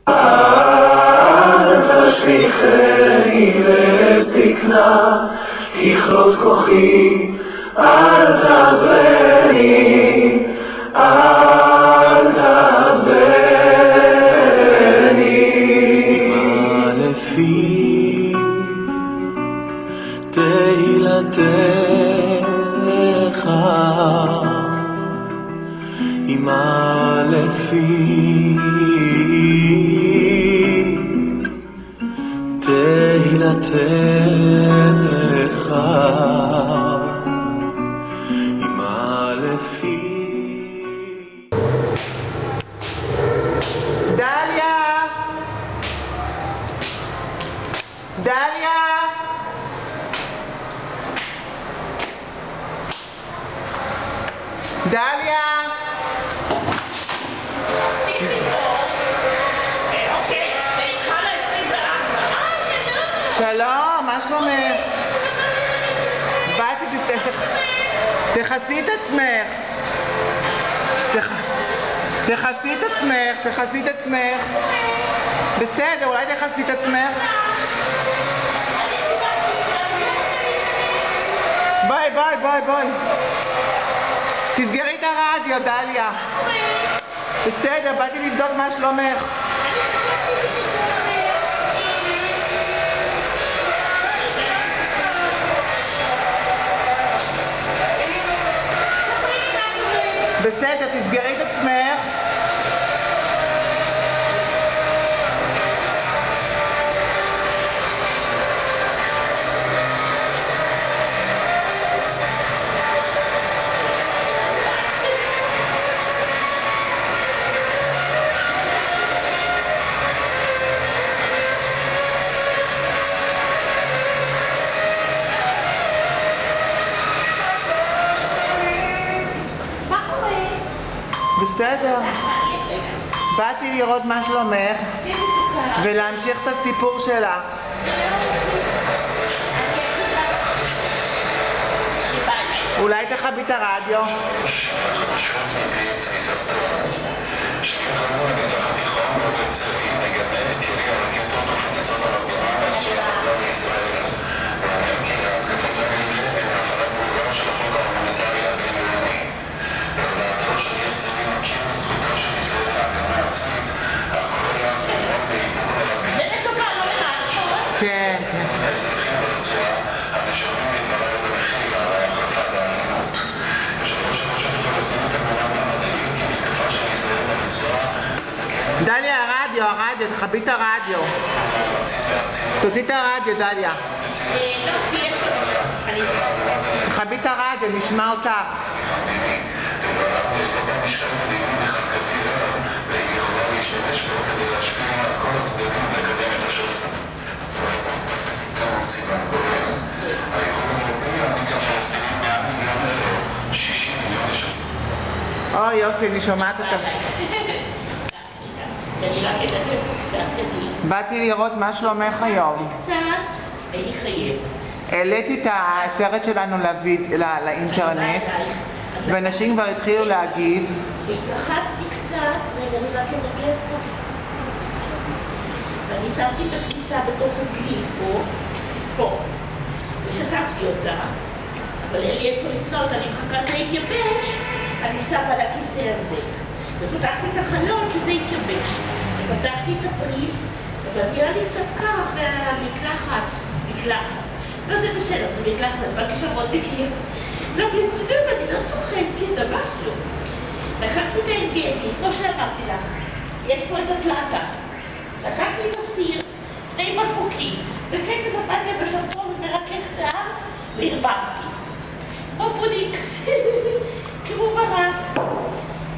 אל תשליכני לעת זקנה, ככלות כוחי, אל תעזבני, אל תעזבני. מה לפי תהילתך, מה לפי תהילתך, מה לפי. דליה! דליה! דליה! שלום, מה שלומך? באתי, תחסי את עצמך. תחסי את עצמך, תחסי את עצמך. בסדר, אולי תחסי את עצמך? ביי, ביי, ביי, ביי. תסגרי את הרדיו, דליה. בסדר, באתי לבדוק מה שלומך. בסדר, תסגרי את עצמך. בסדר. באתי לראות מה שלומך ולהמשיך את הסיפור שלה. אולי תכבי את הרדיו? כן, כן. דליה, הרדיו, תכבי את הרדיו. תוציא את הרדיו, דליה. תכבי את הרדיו, נשמע אותך. אוי יופי, אני שומעת אותך. באתי לראות מה שלומך היום. העליתי את הסרט שלנו לאינטרנט ואנשים כבר התחילו להגיב. התרחצתי קצת, רגע, אני רק אנגל פה. ואני שמתי את הכניסה בתוך הגלי פה, ושתקתי אותה, אבל אין לי איפה לתלות, אני מחכה להתייבש, אני שמה על הכיסא הזה. ופתחתי את החלון שזה יתייבש. ופתחתי את הפריס, אבל נראה לי קצת קר אחרי המקלחת. לא, זה בסדר, זה מקלחת, אבל כשמות בקיר. לא, בצדם, אני לא צוחקת, ממש לא. לקחתי את האנגלי, כמו שאמרתי לך, יש פה את הפלטה. לקחתי את הסיר, 2 בקבוקים, וקצת נתתי בשמפון ומרכך שיער, והרבבתי. פופודיק, כמו ברק.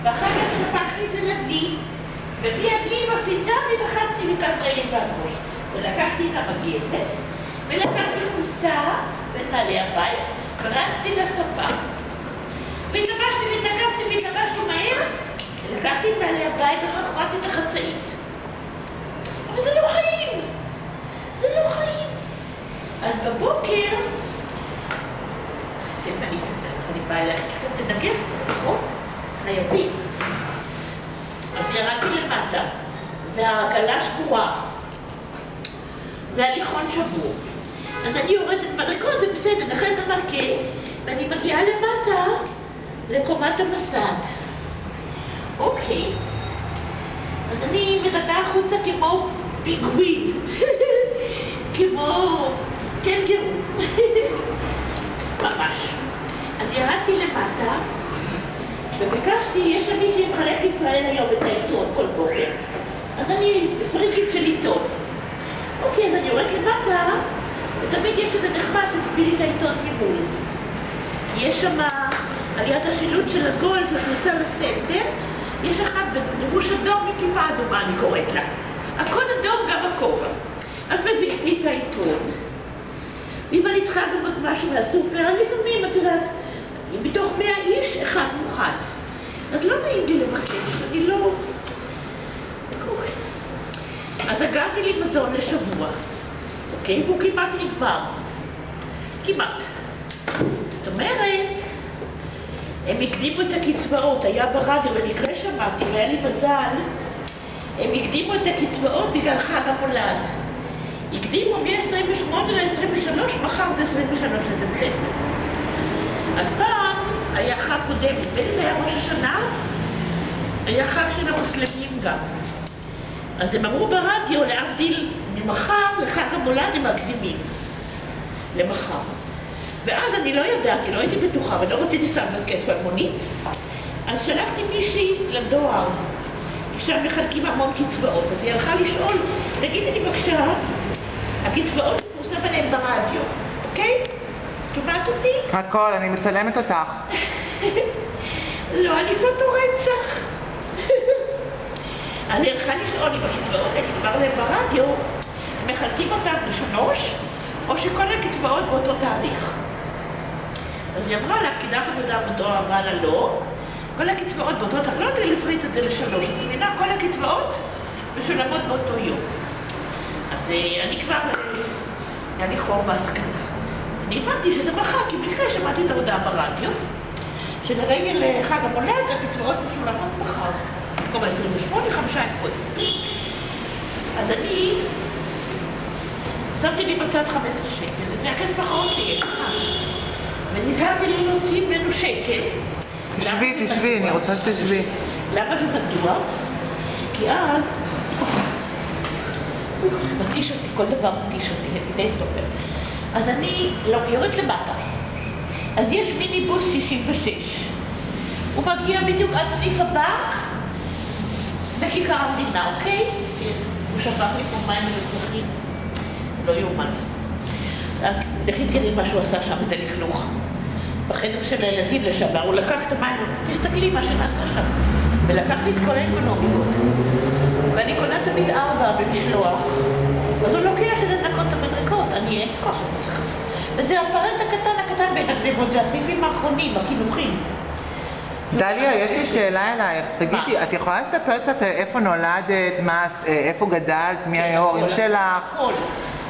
ואחר כך שפכתי את זה לדלי, ובלי הדלי עם הפיצה ודחקתי מכף רגל ועד ראש. ולקחתי את המגזת, ולקחתי חולצה ונעלי הבית, קרצתי לספה. והתלבשתי והתלבשתי מהר, ולקחתי את נעלי הבית וחרמתי את החצאית. אבל זה לא חיים! זה לא חיים! אז בבוקר... אני באה אליך קצת תנגף, נכון? חייבים. אז ירדתי למטה, העגלה שבורה והליכון שבור. אז אני יורדת מדרגות, זה בסדר, נכנסת המרקה, ואני מגיעה למטה לקומת המסד. אוקיי. אז אני מדדה החוצה כמו פיגועים, כמו קנגרו. ממש. אני ירדתי למטה, וביקשתי, יש לי מישהי מחלק ישראל היום את העיתון כל בוקר. אז אני פריטים של עיתון. אוקיי, אז אני יורדת למטה, ותמיד יש איזה נחמד שתביא לי את העיתון ממול. יש שם, על יד השילוט של הגול, נכנסה לסנטר, יש אחת בלבוש אדום וכיפה אדומה, אני קוראת לה. הכל אדום, גם הכובע. אז מביאים לי את העיתון. ואם אני צריכה גם משהו מהסופר, אז לפעמים, את יודעת, מתוך 100 איש, אחד מוכן. אז לא נעים לי לבקש, אני לא... זה קורה. אז אגרתי לי מזון לשבוע, אוקיי? והוא כמעט נגמר. כמעט. זאת אומרת, הם הקדימו את הקצבאות, היה ברדיו, במקרה שמעתי, והיה לי מזל, הם הקדימו את הקצבאות בגלל חג המולד. הקדימו מ-28 ל-23, מחר זה 23 לדצמבר. אז פעם היה חג קודם, בלי היה ראש השנה, היה חג של המוסלמים גם. אז הם אמרו ברדיו, להבדיל ממחר לחג המולד הם מקדימים. למחר. ואז אני לא ידעתי, לא הייתי בטוחה, ולא רציתי סתם כסף על מונית. אז שלחתי מישהי לדואר, שם מחלקים המון קצבאות, אז היא הלכה לשאול, תגידי לי בבקשה, הקצבאות פורסם עליהן ברדיו, אוקיי? שומעת אותי? הכל, אני מצלמת אותך. לא, אני פוטו רצח. אז היא הלכה לשאול אם הקצבאות נגמר להם ברדיו, מחלקים אותם לשלוש, או שכל הקצבאות באותו תאריך. אז היא אמרה לה, פקידת עבודה בדואר אמרה לה לא, כל הקצבאות באותו תאריך, לא תהיה לפריט את זה לשלוש, אני מבינה, כל הקצבאות משולמות באותו יום. אז אני כבר, היה לי חור בהסכנה. אני הבנתי שזה מחר, כי במקרה שמעתי את ההודעה ברדיו, שלרגל חג המולד הקצבאות משולמות מחר. במקום 28, 5 קודם. אז אני שמתי לי בצד 15 שקל, זה הכסף האחרון שיש ממש. ונזהרתי לי להוציא ממנו שקל. תשבי, אני רוצה שתשבי. למה זה מדוע? כי אז... מתיש אותי, כל דבר מתיש אותי, כדי לטופל. אז אני יורד למטה. אז יש מיניבוס 66. הוא מגיע בדיוק עד סניף הבנק בכיכר המדינה, אוקיי? הוא שפך לי פה מים מלוכלכים. לא יאומן. לכן כדי מה שהוא עשה שם, זה לכלוך. בחדר של הילדים לשעבר, הוא לקח את המים, תסתכלי מה שנעשה שם. ולקח לי את כל האקונומיות. ואני קונה תמיד 4 במשלוח. אז הוא לוקח איזה דקות המדרקות, אני אין כוח שצריך. וזה הפרט הקטן בין הגניבות, זה הסעיפים האחרונים, החינוכים. דליה, יש לי שאלה אלייך. תגידי, את יכולה לספר קצת איפה נולדת, איפה גדלת, מי ההורים שלך? הכל.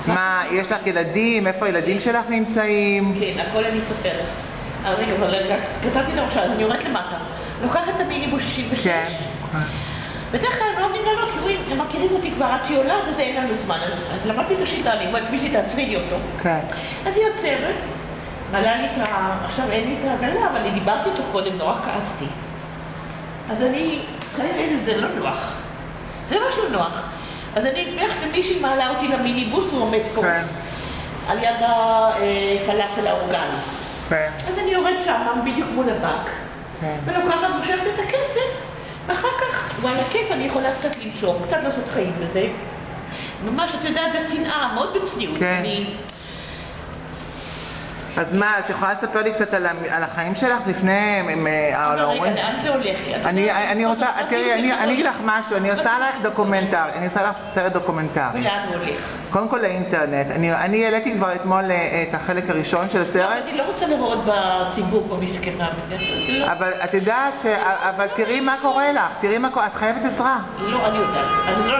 מה, יש לך ילדים? איפה הילדים שלך נמצאים? כן, הכל אני אספר. רגע, אבל כתבתי את עכשיו, אז אני יורדת למטה. לוקחת את המיניבוס 66. כן. בדרך כלל הם לא עומדים לעלות, כי הם מכירים אותי כבר עד שהיא עולה, וזה אין לנו זמן. אז למדתי את השיטה, אני אומרת מישהי תעצרי לי אותו. כן. אז היא יוצרת, מעלה לי את ה... עכשיו אין לי את העגלה, אבל אני דיברתי איתו קודם, נורא כעסתי. אז אני... זה לא נוח. זה משהו נוח. אז אני אתמך ומישהי מעלה אותי למיניבוס, הוא עומד פה. כן. על יד הפלאפל האורגני. כן. אז אני יורד שם, בדיוק מול הבנק. כן. ולוקחת מושבת את הכסף, ואחר כך, וואלה כיף, אני יכולה קצת לנשום, קצת לעשות חיים בזה. ממש, את יודעת, בצנעה, מאוד בצניעות. כן. אז מה, את יכולה לספר לי קצת על החיים שלך לפני... רגע, לאן זה הולך? אני רוצה, תראי, אני אגיד לך משהו, אני עושה לך דוקומנטר, אני עושה לך סרט דוקומנטר. ולאן הוא הולך? קודם כל לאינטרנט. אני העליתי כבר אתמול את החלק הראשון של הסרט. אני לא רוצה לראות בציבור פה מסכנה. אבל את יודעת אבל תראי מה קורה לך, תראי מה קורה, את חייבת עזרה. לא, אני יודעת.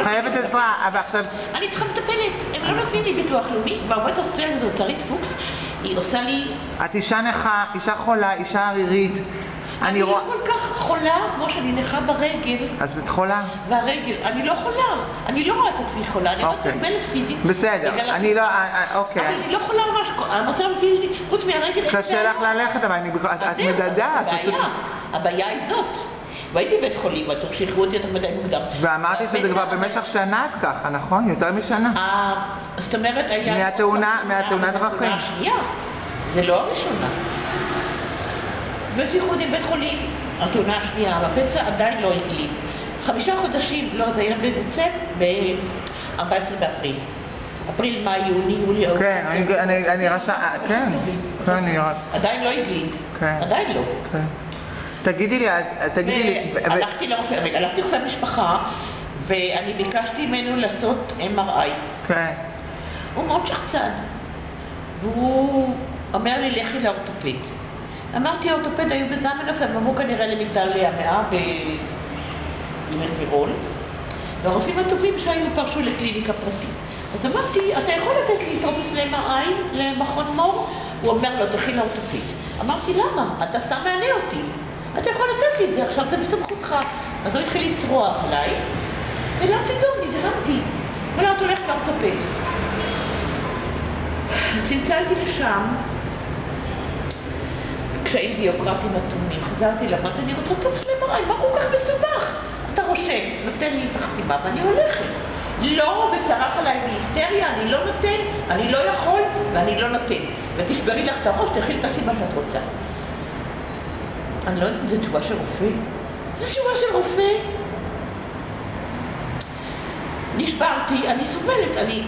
חייבת עזרה, אבל עכשיו... אני צריכה מטפלת, הם לא נותנים לי ביטוח לאומי, בעובדת הסוציאלית הזאת, שרית פוקס, היא עושה לי... את אישה נכה, אישה חולה, אישה ערירית. אני לא כל כך חולה, כמו שאני נכה ברגל. אז את חולה? והרגל, אני לא חולה, אני לא רואה את עצמי חולה, אני רואה את מוגבלת פיזית. בסדר, אני לא, אוקיי. אבל אני לא חולה ממש, המצב הפיזי, חוץ מהרגל... קשה לך ללכת, אבל את מדדה. הבעיה היא זאת. והייתי בבית חולים, ואתם שחררו אותי יותר מדי מוקדם. ואמרתי שזה כבר במשך שנה את ככה, נכון? יותר משנה. זאת אומרת, היה... מהתאונת דרכים. השנייה, זה לא הראשונה. ושחררו אותי בבית חולים, התאונה השנייה, והפצע עדיין לא הגליד. 5 חודשים, לא, זה היה בדצמבר, ב-14 באפריל. אפריל, מאי, יוני, יולי, אוגוסט. כן, אני רשם, כן. עדיין לא הגליד. עדיין לא. תגידי לי, הלכתי לרופא משפחה, ואני ביקשתי ממנו לעשות MRI. כן. הוא מאוד שחצן. והוא אומר לי, לכי לאורתופד. אמרתי, האורתופד היו בזמנוף, הם אמרו כנראה למגדל המאה באמת מירון. והרופאים הטובים שהיו פרשו לקליניקה פרטית. אז אמרתי, אתה יכול לתת לי טופס ל-MRI למכון מור? הוא אומר לו, תלכי לאורתופד. אמרתי, למה? אתה סתם מענה אותי. אתה יכול לתת לי את זה, עכשיו זה בסמכותך. אז הוא התחיל לצרוח עליי, ולמתי גם, נדהמתי. ולא, את הולכת לאורתופד. צלצלתי לשם, קשיים ביוגרפיים אטומים, חזרתי למות, אני רוצה טופס ל-MRI, מה כל כך מסובך? אתה רושם, נותן לי את החתימה ואני הולכת. לא, וצרח עליי בהיסטריה, אני לא נותן, אני לא יכול ואני לא נותן. ותשברי לך את הראש, תכין את הסיבה שאת רוצה. אני לא יודעת אם זו תשובה של רופא. זו תשובה של רופא. נשברתי, אני סובלת, אין לי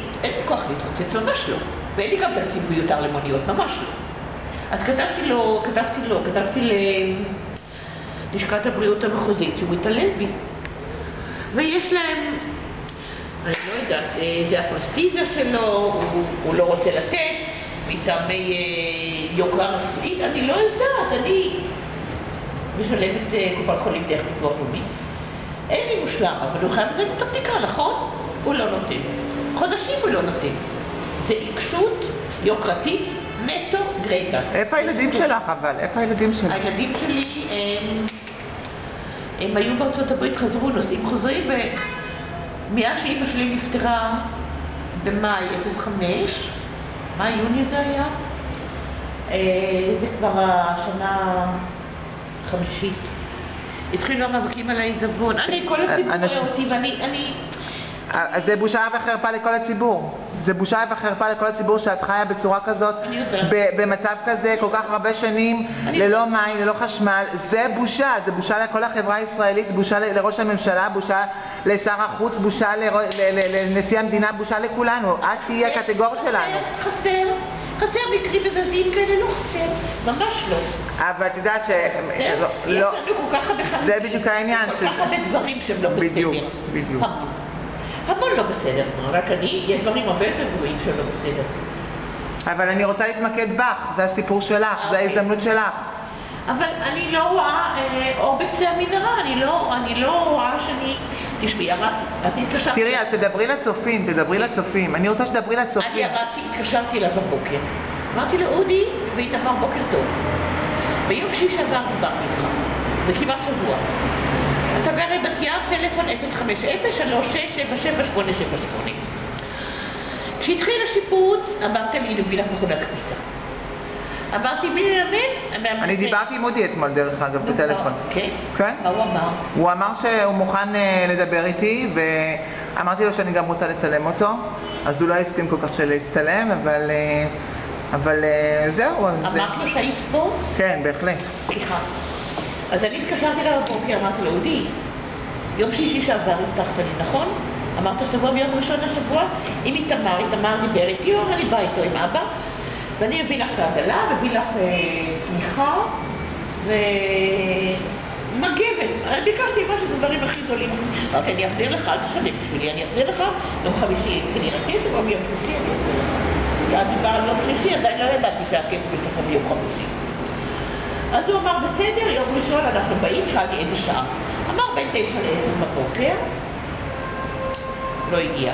כוח להתרוצץ, ממש לא. ואין לי גם תקציב מיותר למוניות, ממש לא. אז כתבתי ללשכת הבריאות המחוזית שהוא מתעלל בי. ויש להם, אני לא יודעת, זה הפרסטיזיה שלו, הוא לא רוצה לתת, מטעמי יוקרה רפואית, אני לא יודעת, אני משלמת קופת חולים דרך ביטוח לאומי. אין לי מושלם, אבל הוא חייב לתת את הבדיקה, נכון? הוא לא נותן. חודשים הוא לא נותן. זה עיקשות יוקרתית נטו גרייטה. איפה הילדים שלך אבל? איפה הילדים שלך? הילדים שלי, הם היו בארצות הברית, חזרו, נוסעים חוזרים, ומאז שאמא שלי נפטרה במאי 05, מאי יוני זה היה, זה כבר השנה החמישית. התחילו המאבקים על העיזבון. כל הציבור רואה אותי ואני... זה בושה וחרפה לכל הציבור. זה בושה וחרפה לכל הציבור שאת חיה בצורה כזאת, במצב כזה, כל כך הרבה שנים, ללא מים, ללא חשמל. זה בושה לכל החברה הישראלית, בושה לראש הממשלה, בושה לשר החוץ, בושה לנשיא המדינה, בושה לכולנו. את תהיה הקטגור שלנו. חסר מקרים וזזים כאלה, לא חסר, ממש לא. אבל את יודעת ש... זה בדיוק העניין. כל כך הרבה דברים שהם לא בסדר. בדיוק. המון לא בסדר, רק יש דברים הרבה יותר גרועים שלא בסדר. אבל אני רוצה להתמקד בך, זה הסיפור שלך, זה ההזדמנות שלך. אבל אני לא רואה אור בקצה המנהרה, אני לא רואה שאני... תשמעי, את התקשרתי... תראי, אז תדברי לצופים, אני רוצה שתדברי לצופים. אני התקשרתי אליו בבוקר, אמרתי לו, אודי, ואיתמר בוקר טוב. ביום שישי שעבר דיברתי איתך, וכמעט שבוע. אתה גר בת ים, טלפון 050-3677-878. כשהתחיל השיפוץ, אמרת לי להביא לך מכונת כביסה. אמרתי, מי ללמד? אני דיברתי עם אודי אתמול דרך אגב בטלפון. כן? כן? מה הוא אמר? הוא אמר שהוא מוכן לדבר איתי, ואמרתי לו שאני גם רוצה לצלם אותו, אז הוא לא הסכים כל כך להצטלם, אבל זהו. אמרת לו שהיית פה? כן, בהחלט. סליחה. אז אני התקשרתי לה בבוקר, אמרתי לו, אודי, יום שישי שעבר הבטחת לי, נכון? אמרת שבוע ביום ראשון השבוע, עם איתמר דיבר איתי, או אני באה איתו עם אבא, ואני אביא לך את העגלה, ואביא לך סמיכה, ומגבת. אני ביקשתי משהו דברים הכי גדולים. אמרתי, אני אחזיר לך, אל תשלם בשבילי, אני אחזיר לך, יום חמישי, כנראה כסף, או ביום שלישי, אני אחזיר לך. יעד דיבר על יום שלישי, עדיין לא ידעתי שהכסף ישתכם ביום חמישי. אז הוא אמר, בסדר, יום ראשון אנחנו באים, שאלתי איזה שעה. אמר בין 9 ל-10 בבוקר, לא הגיע.